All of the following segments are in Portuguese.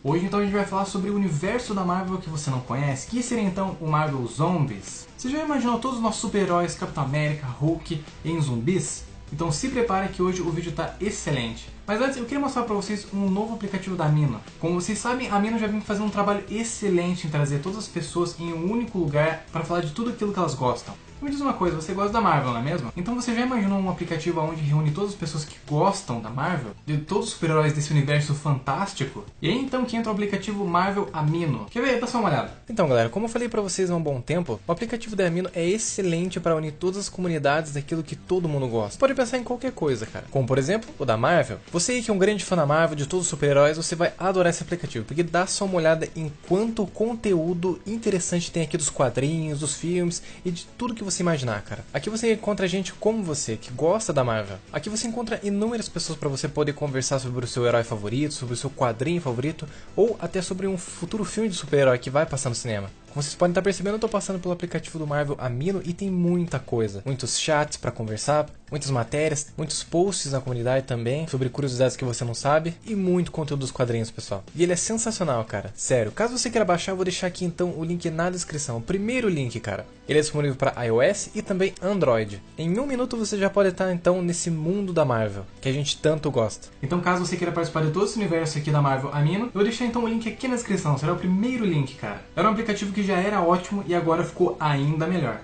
Hoje então a gente vai falar sobre o universo da Marvel que você não conhece, que seria então o Marvel Zombies. Você já imaginou todos os nossos super-heróis, Capitão América, Hulk, em zumbis? Então se prepare que hoje o vídeo está excelente. Mas antes eu queria mostrar para vocês um novo aplicativo da Amino. Como vocês sabem, a Amino já vem fazendo um trabalho excelente em trazer todas as pessoas em um único lugar para falar de tudo aquilo que elas gostam. Me diz uma coisa, você gosta da Marvel, não é mesmo? Então você já imaginou um aplicativo onde reúne todas as pessoas que gostam da Marvel? De todos os super-heróis desse universo fantástico? E aí então que entra o aplicativo Marvel Amino. Quer ver? Dá só uma olhada. Então galera, como eu falei pra vocês há um bom tempo, o aplicativo da Amino é excelente para unir todas as comunidades daquilo que todo mundo gosta. Você pode pensar em qualquer coisa, cara. Como por exemplo, o da Marvel. Você aí que é um grande fã da Marvel, de todos os super-heróis, você vai adorar esse aplicativo. Porque dá só uma olhada em quanto conteúdo interessante tem aqui dos quadrinhos, dos filmes e de tudo que você imaginar, cara. Aqui você encontra gente como você, que gosta da Marvel. Aqui você encontra inúmeras pessoas para você poder conversar sobre o seu herói favorito, sobre o seu quadrinho favorito, ou até sobre um futuro filme de super-herói que vai passar no cinema. Como vocês podem estar percebendo, eu estou passando pelo aplicativo do Marvel Amino e tem muita coisa. Muitos chats para conversar, muitas matérias, muitos posts na comunidade também, sobre curiosidades que você não sabe, e muito conteúdo dos quadrinhos, pessoal. E ele é sensacional, cara. Sério, caso você queira baixar, eu vou deixar aqui então o link na descrição. O primeiro link, cara. Ele é disponível para iOS e também Android. Em um minuto você já pode estar então nesse mundo da Marvel, que a gente tanto gosta. Então caso você queira participar de todo esse universo aqui da Marvel Amino, eu vou deixar então o link aqui na descrição. Será o primeiro link, cara. Era um aplicativo que já era ótimo e agora ficou ainda melhor.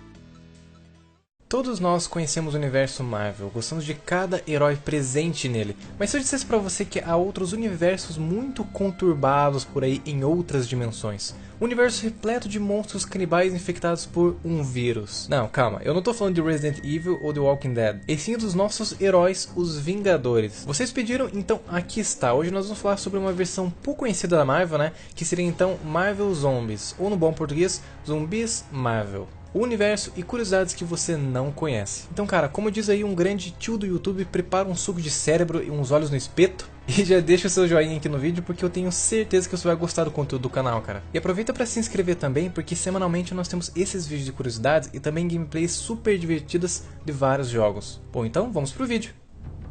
Todos nós conhecemos o universo Marvel, gostamos de cada herói presente nele, mas se eu dissesse pra você que há outros universos muito conturbados por aí em outras dimensões, um universo repleto de monstros canibais infectados por um vírus. Não, calma, eu não tô falando de Resident Evil ou The Walking Dead, e sim dos nossos heróis, os Vingadores. Vocês pediram, então aqui está. Hoje nós vamos falar sobre uma versão pouco conhecida da Marvel, né, que seria então Marvel Zombies, ou no bom português, Zumbis Marvel. O universo e curiosidades que você não conhece. Então, cara, como diz aí um grande tio do YouTube, prepara um suco de cérebro e uns olhos no espeto e já deixa o seu joinha aqui no vídeo, porque eu tenho certeza que você vai gostar do conteúdo do canal, cara. E aproveita para se inscrever também, porque semanalmente nós temos esses vídeos de curiosidades e também gameplays super divertidas de vários jogos. Bom, então vamos pro vídeo.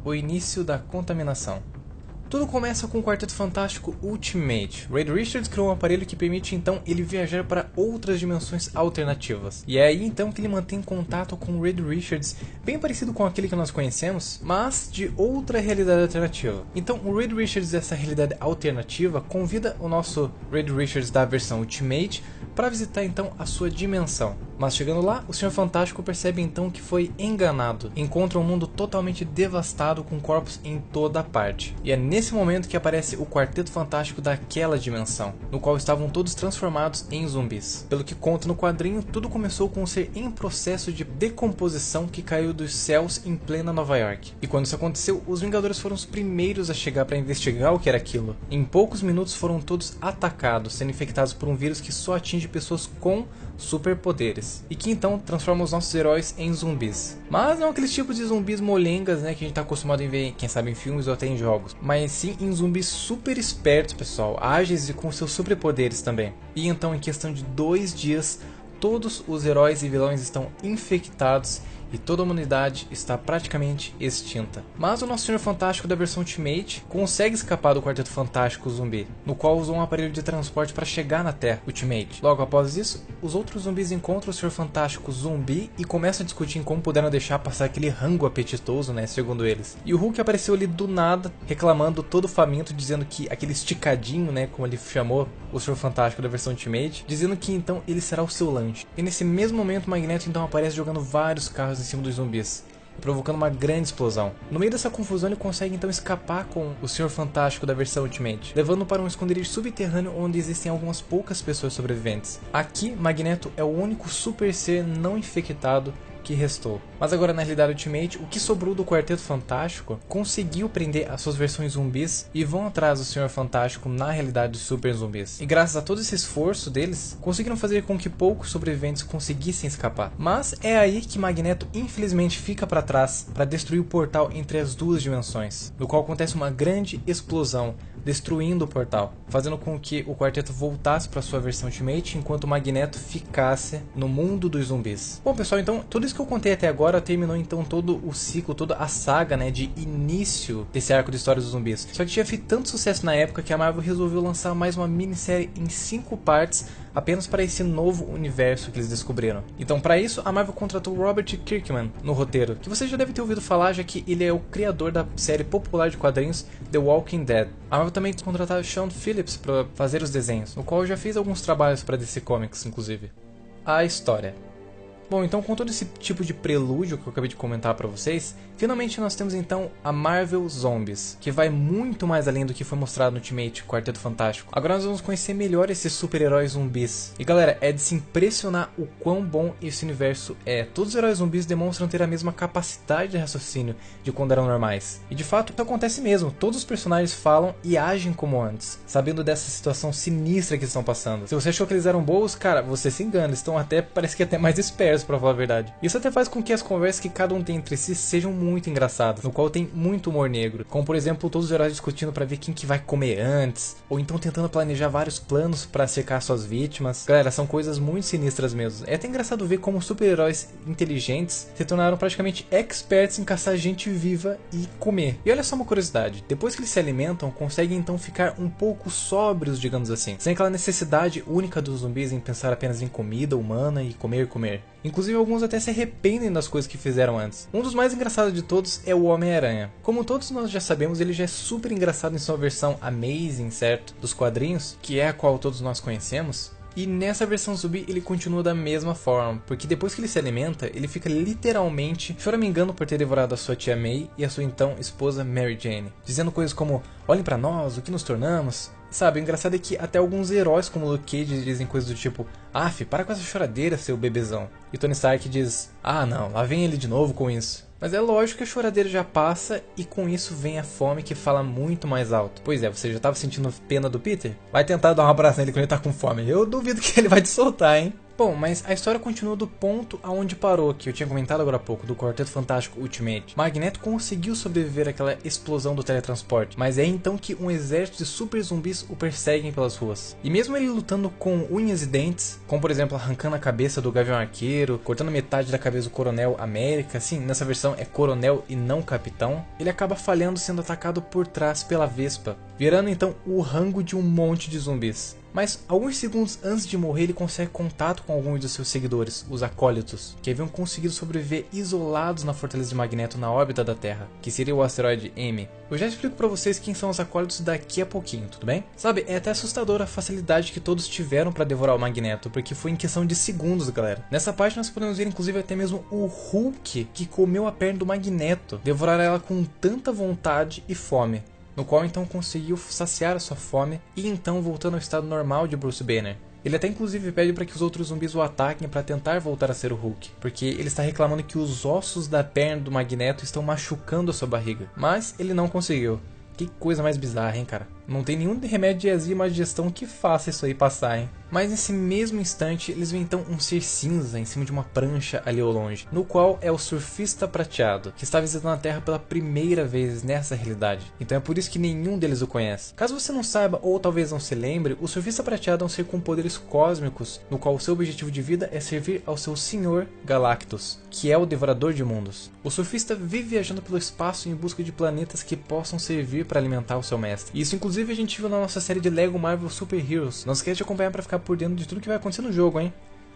O início da contaminação. Tudo começa com o Quarteto Fantástico Ultimate. Reed Richards criou um aparelho que permite então ele viajar para outras dimensões alternativas. E é aí então que ele mantém contato com o Reed Richards, bem parecido com aquele que nós conhecemos, mas de outra realidade alternativa. Então o Reed Richards dessa realidade alternativa convida o nosso Reed Richards da versão Ultimate para visitar então a sua dimensão. Mas chegando lá, o Senhor Fantástico percebe então que foi enganado. Encontra um mundo totalmente devastado com corpos em toda parte. E é nesse momento que aparece o Quarteto Fantástico daquela dimensão, no qual estavam todos transformados em zumbis. Pelo que conta no quadrinho, tudo começou com um ser em processo de decomposição que caiu dos céus em plena Nova York. E quando isso aconteceu, os Vingadores foram os primeiros a chegar para investigar o que era aquilo. Em poucos minutos foram todos atacados, sendo infectados por um vírus que só atinge pessoas com superpoderes, e que então transforma os nossos heróis em zumbis. Mas não aqueles tipos de zumbis molengas, né, que a gente tá acostumado a ver, quem sabe em filmes ou até em jogos, mas sim em zumbis super espertos, pessoal, ágeis e com seus superpoderes também. E então em questão de 2 dias, todos os heróis e vilões estão infectados e toda a humanidade está praticamente extinta. Mas o nosso Senhor Fantástico da versão Ultimate consegue escapar do Quarteto Fantástico zumbi, no qual usou um aparelho de transporte para chegar na Terra Ultimate. Logo após isso, os outros zumbis encontram o Senhor Fantástico zumbi e começam a discutir em como puderam deixar passar aquele rango apetitoso, né, segundo eles. E o Hulk apareceu ali do nada, reclamando todo faminto, dizendo que aquele esticadinho, né, como ele chamou o Senhor Fantástico da versão Ultimate, dizendo que então ele será o seu lanche. E nesse mesmo momento, Magneto então aparece jogando vários carros em cima dos zumbis, provocando uma grande explosão. No meio dessa confusão ele consegue então escapar com o Senhor Fantástico da versão Ultimate, levando para um esconderijo subterrâneo onde existem algumas poucas pessoas sobreviventes. Aqui, Magneto é o único super ser não infectado que restou. Mas agora na realidade Ultimate, o que sobrou do Quarteto Fantástico conseguiu prender as suas versões zumbis e vão atrás do Senhor Fantástico na realidade dos super zumbis. E graças a todo esse esforço deles, conseguiram fazer com que poucos sobreviventes conseguissem escapar. Mas é aí que Magneto infelizmente fica para trás para destruir o portal entre as duas dimensões, no qual acontece uma grande explosão, destruindo o portal, fazendo com que o quarteto voltasse para sua versão Ultimate, enquanto o Magneto ficasse no mundo dos zumbis. Bom pessoal, então tudo isso que eu contei até agora terminou então todo o ciclo, toda a saga, né, de início desse arco de história dos zumbis. Só que tinha feito tanto sucesso na época que a Marvel resolveu lançar mais uma minissérie em 5 partes, apenas para esse novo universo que eles descobriram. Então, para isso, a Marvel contratou Robert Kirkman no roteiro, que você já deve ter ouvido falar, já que ele é o criador da série popular de quadrinhos The Walking Dead. A Marvel também contratou Sean Phillips para fazer os desenhos, no qual já fez alguns trabalhos para DC Comics, inclusive. A história. Bom, então com todo esse tipo de prelúdio que eu acabei de comentar pra vocês, finalmente nós temos então a Marvel Zombies, que vai muito mais além do que foi mostrado no Ultimate Quarteto Fantástico. Agora nós vamos conhecer melhor esses super-heróis zumbis. E galera, é de se impressionar o quão bom esse universo é. Todos os heróis zumbis demonstram ter a mesma capacidade de raciocínio de quando eram normais. E de fato, isso acontece mesmo. Todos os personagens falam e agem como antes, sabendo dessa situação sinistra que estão passando. Se você achou que eles eram bons, cara, você se engana. Eles estão até, parece que até mais espertos, pra falar a verdade. Isso até faz com que as conversas que cada um tem entre si sejam muito engraçadas, no qual tem muito humor negro, como por exemplo todos os heróis discutindo pra ver quem que vai comer antes, ou então tentando planejar vários planos pra cercar suas vítimas. Galera, são coisas muito sinistras mesmo. É até engraçado ver como super-heróis inteligentes se tornaram praticamente experts em caçar gente viva e comer. E olha só uma curiosidade, depois que eles se alimentam, conseguem então ficar um pouco sóbrios, digamos assim, sem aquela necessidade única dos zumbis em pensar apenas em comida humana e comer. Inclusive alguns até se arrependem das coisas que fizeram antes. Um dos mais engraçados de todos é o Homem-Aranha. Como todos nós já sabemos, ele já é super engraçado em sua versão Amazing, certo? Dos quadrinhos, que é a qual todos nós conhecemos. E nessa versão zumbi ele continua da mesma forma, porque depois que ele se alimenta, ele fica literalmente choramingando por ter devorado a sua tia May e a sua então esposa Mary Jane, dizendo coisas como, olhem pra nós, o que nos tornamos. Sabe, o engraçado é que até alguns heróis como Luke Cage dizem coisas do tipo, af, para com essa choradeira, seu bebezão. E Tony Stark diz, ah não, lá vem ele de novo com isso. Mas é lógico que a choradeira já passa e com isso vem a fome que fala muito mais alto. Pois é, você já estava sentindo pena do Peter? Vai tentar dar um abraço nele quando ele tá com fome. Eu duvido que ele vai te soltar, hein? Bom, mas a história continua do ponto aonde parou, que eu tinha comentado agora há pouco, do Quarteto Fantástico Ultimate. Magneto conseguiu sobreviver àquela explosão do teletransporte, mas é então que um exército de super zumbis o perseguem pelas ruas. E mesmo ele lutando com unhas e dentes, como por exemplo arrancando a cabeça do Gavião Arqueiro, cortando metade da cabeça do Coronel América, sim, nessa versão é Coronel e não Capitão, ele acaba falhando sendo atacado por trás pela Vespa, virando então o rango de um monte de zumbis. Mas alguns segundos antes de morrer ele consegue contato com alguns de seus seguidores, os Acólitos, que haviam conseguido sobreviver isolados na fortaleza de Magneto na órbita da Terra, que seria o asteroide M. Eu já explico pra vocês quem são os Acólitos daqui a pouquinho, tudo bem? Sabe, é até assustadora a facilidade que todos tiveram pra devorar o Magneto, porque foi em questão de segundos, galera. Nessa parte nós podemos ver inclusive até mesmo o Hulk, que comeu a perna do Magneto, devorar ela com tanta vontade e fome, no qual então conseguiu saciar a sua fome e então voltando ao estado normal de Bruce Banner. Ele até inclusive pede para que os outros zumbis o ataquem para tentar voltar a ser o Hulk, porque ele está reclamando que os ossos da perna do Magneto estão machucando a sua barriga, mas ele não conseguiu. Que coisa mais bizarra, hein, cara? Não tem nenhum remédio de azia ou digestão que faça isso aí passar, hein? Mas nesse mesmo instante, eles veem então um ser cinza em cima de uma prancha ali ao longe, no qual é o Surfista Prateado, que está visitando a Terra pela primeira vez nessa realidade. Então é por isso que nenhum deles o conhece. Caso você não saiba, ou talvez não se lembre, o Surfista Prateado é um ser com poderes cósmicos, no qual o seu objetivo de vida é servir ao seu Senhor Galactus, que é o Devorador de Mundos. O surfista vive viajando pelo espaço em busca de planetas que possam servir para alimentar o seu mestre. E isso inclusive a gente viu na nossa série de Lego Marvel Super Heroes. Não esquece de acompanhar para ficar por dentro de tudo que vai acontecer no jogo, hein?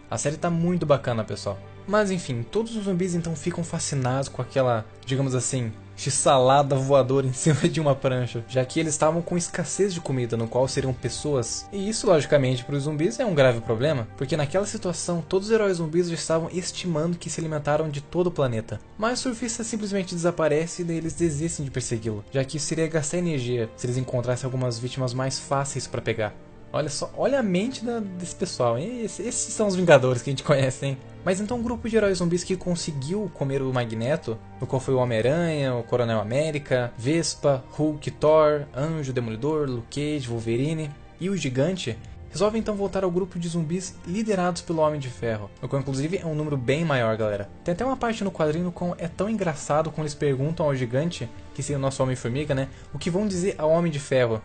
A série tá muito bacana, pessoal. Mas enfim, todos os zumbis então ficam fascinados com aquela, digamos assim, x-salada voadora em cima de uma prancha, já que eles estavam com escassez de comida, no qual seriam pessoas. E isso, logicamente, para os zumbis é um grave problema, porque naquela situação todos os heróis zumbis já estavam estimando que se alimentaram de todo o planeta. Mas o surfista simplesmente desaparece e daí eles desistem de persegui-lo, já que isso seria gastar energia se eles encontrassem algumas vítimas mais fáceis para pegar. Olha só, olha a mente desse pessoal, hein? Esses são os Vingadores que a gente conhece, hein? Mas então um grupo de heróis zumbis que conseguiu comer o Magneto, no qual foi o Homem-Aranha, o Coronel América, Vespa, Hulk, Thor, Anjo, Demolidor, Luke Cage, Wolverine e o Gigante, resolvem então voltar ao grupo de zumbis liderados pelo Homem de Ferro, o qual inclusive é um número bem maior, galera. Tem até uma parte no quadrinho no qual é tão engraçado quando eles perguntam ao Gigante, que seria o nosso Homem-Formiga, né, o que vão dizer ao Homem de Ferro.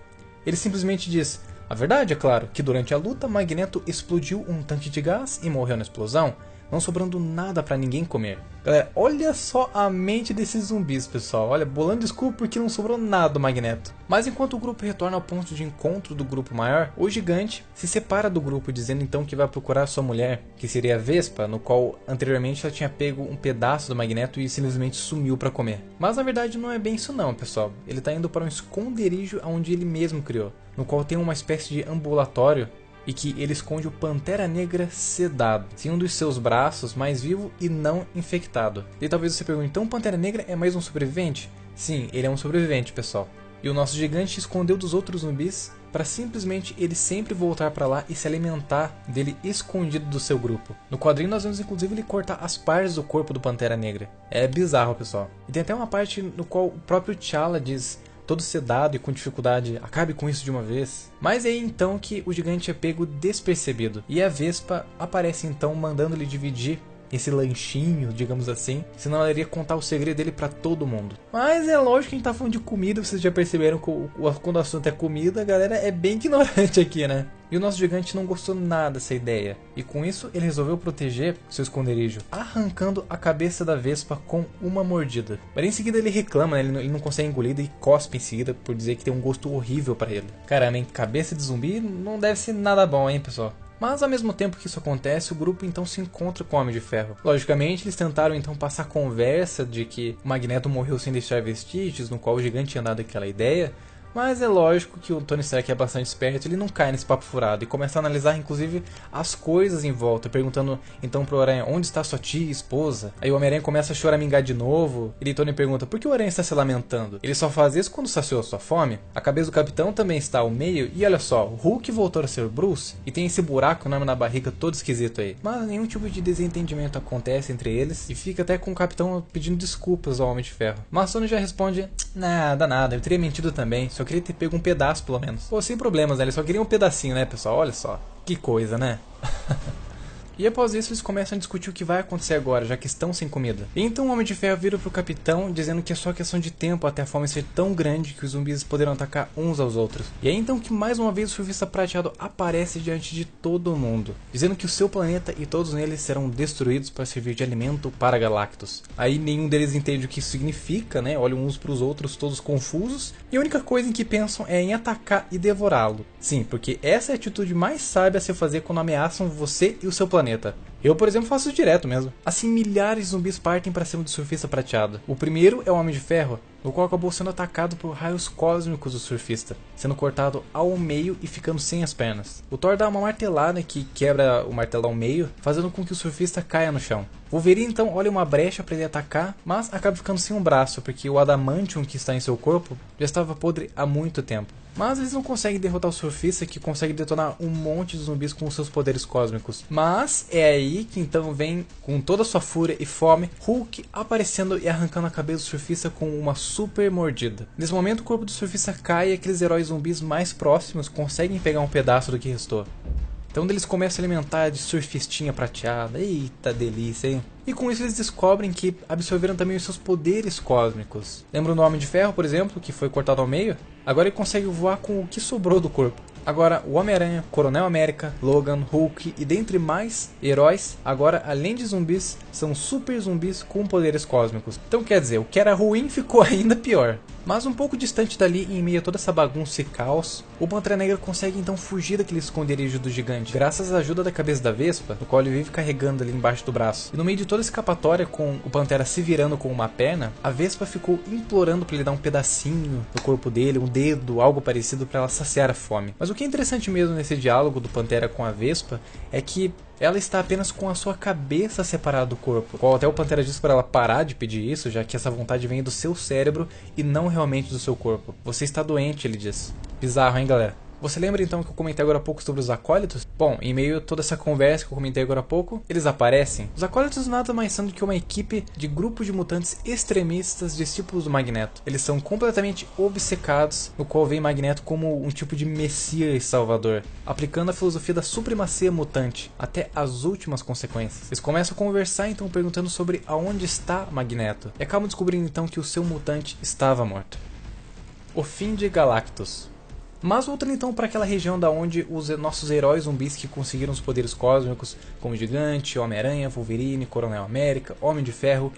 ele simplesmente diz: a verdade é claro que durante a luta Magneto explodiu um tanque de gás e morreu na explosão, não sobrando nada pra ninguém comer. Galera, olha só a mente desses zumbis, pessoal. Olha, bolando desculpa porque não sobrou nada do Magneto. Mas enquanto o grupo retorna ao ponto de encontro do grupo maior, o Gigante se separa do grupo, dizendo então que vai procurar sua mulher, que seria a Vespa, no qual anteriormente ela tinha pego um pedaço do Magneto e simplesmente sumiu pra comer. Mas na verdade não é bem isso não, pessoal. Ele tá indo para um esconderijo onde ele mesmo criou, no qual tem uma espécie de ambulatório, e que ele esconde o Pantera Negra sedado, sem um dos seus braços, mais vivo e não infectado. E talvez você pergunte, então o Pantera Negra é mais um sobrevivente? Sim, ele é um sobrevivente, pessoal. E o nosso Gigante escondeu dos outros zumbis para simplesmente ele sempre voltar para lá e se alimentar dele escondido do seu grupo. No quadrinho nós vemos inclusive ele cortar as partes do corpo do Pantera Negra. É bizarro, pessoal. E tem até uma parte no qual o próprio T'Challa diz, todo sedado e com dificuldade, acabe com isso de uma vez. Mas é aí então que o Gigante é pego despercebido, e a Vespa aparece então mandando ele dividir esse lanchinho, digamos assim, senão ela iria contar o segredo dele pra todo mundo. Mas é lógico que a gente tá falando de comida, vocês já perceberam que quando o assunto é comida, a galera é bem ignorante aqui, né? E o nosso Gigante não gostou nada dessa ideia, e com isso ele resolveu proteger seu esconderijo, arrancando a cabeça da Vespa com uma mordida. Mas em seguida ele reclama, né? Ele não consegue engolir e cospe em seguida por dizer que tem um gosto horrível pra ele. Caramba, hein? Cabeça de zumbi não deve ser nada bom, hein, pessoal? Mas ao mesmo tempo que isso acontece, o grupo então se encontra com o Homem de Ferro. Logicamente, eles tentaram então passar a conversa de que o Magneto morreu sem deixar vestígios, no qual o Gigante tinha dado aquela ideia. Mas é lógico que o Tony Stark é bastante esperto, ele não cai nesse papo furado e começa a analisar inclusive as coisas em volta, perguntando então pro Aranha onde está sua tia e esposa. Aí o Homem-Aranha começa a choramingar de novo, e Tony pergunta por que o Aranha está se lamentando? Ele só faz isso quando saciou sua fome? A cabeça do Capitão também está ao meio, e olha só, o Hulk voltou a ser Bruce e tem esse buraco enorme na barriga todo esquisito aí. Mas nenhum tipo de desentendimento acontece entre eles, e fica até com o Capitão pedindo desculpas ao Homem de Ferro. Mas Tony já responde, nada, eu teria mentido também, só queria ter pego um pedaço pelo menos. Pô, sem problemas, né? Eles só queriam um pedacinho, né, pessoal? Olha só. Que coisa, né? E após isso eles começam a discutir o que vai acontecer agora, já que estão sem comida. E então o Homem de Ferro vira pro Capitão, dizendo que é só questão de tempo até a fome ser tão grande que os zumbis poderão atacar uns aos outros. E é então que mais uma vez o Surfista Prateado aparece diante de todo mundo, dizendo que o seu planeta e todos neles serão destruídos para servir de alimento para Galactus. Aí nenhum deles entende o que isso significa, né? Olham uns pros outros todos confusos, e a única coisa em que pensam é em atacar e devorá-lo. Sim, porque essa é a atitude mais sábia a se fazer quando ameaçam você e o seu planeta. Eu, por exemplo, faço isso direto mesmo. Assim, milhares de zumbis partem para cima do Surfista Prateado. O primeiro é o Homem de Ferro, o qual acabou sendo atacado por raios cósmicos do Surfista, sendo cortado ao meio e ficando sem as pernas. O Thor dá uma martelada que quebra o martelo ao meio, fazendo com que o Surfista caia no chão. Wolverine então olha uma brecha para ele atacar, mas acaba ficando sem um braço, porque o adamantium que está em seu corpo já estava podre há muito tempo. Mas eles não conseguem derrotar o Surfista, que consegue detonar um monte de zumbis com seus poderes cósmicos. Mas é aí que então vem, com toda a sua fúria e fome, Hulk aparecendo e arrancando a cabeça do Surfista com uma super mordida. Nesse momento o corpo do Surfista cai e aqueles heróis zumbis mais próximos conseguem pegar um pedaço do que restou. Então eles começam a alimentar de surfistinha prateada. Eita delícia, hein? E com isso eles descobrem que absorveram também os seus poderes cósmicos. Lembram do Homem de Ferro, por exemplo, que foi cortado ao meio? Agora ele consegue voar com o que sobrou do corpo. Agora, o Homem-Aranha, Coronel América, Logan, Hulk e dentre mais heróis, agora além de zumbis, são super zumbis com poderes cósmicos. Então quer dizer, o que era ruim ficou ainda pior. Mas um pouco distante dali, em meio a toda essa bagunça e caos, o Pantera Negra consegue então fugir daquele esconderijo do Gigante, graças à ajuda da cabeça da Vespa, no qual ele vive carregando ali embaixo do braço. E no meio de toda a escapatória, com o Pantera se virando com uma perna, a Vespa ficou implorando para ele dar um pedacinho do corpo dele, um dedo, algo parecido para ela saciar a fome. Mas o que é interessante mesmo nesse diálogo do Pantera com a Vespa é que ela está apenas com a sua cabeça separada do corpo, qual até o Pantera diz para ela parar de pedir isso, já que essa vontade vem do seu cérebro e não realmente do seu corpo. Você está doente, ele diz. Bizarro, hein, galera? Você lembra então que eu comentei agora há pouco sobre os acólitos? Bom, em meio a toda essa conversa que eu comentei agora há pouco, eles aparecem. Os acólitos nada mais são do que uma equipe de grupo de mutantes extremistas discípulos do Magneto. Eles são completamente obcecados, no qual vem Magneto como um tipo de messias salvador, aplicando a filosofia da supremacia mutante, até as últimas consequências. Eles começam a conversar então perguntando sobre aonde está Magneto, e acabam descobrindo então que o seu mutante estava morto. O fim de Galactus. Mas voltando então para aquela região da onde os nossos heróis zumbis que conseguiram os poderes cósmicos, como Gigante, Homem-Aranha, Wolverine, Coronel América, Homem de Ferro,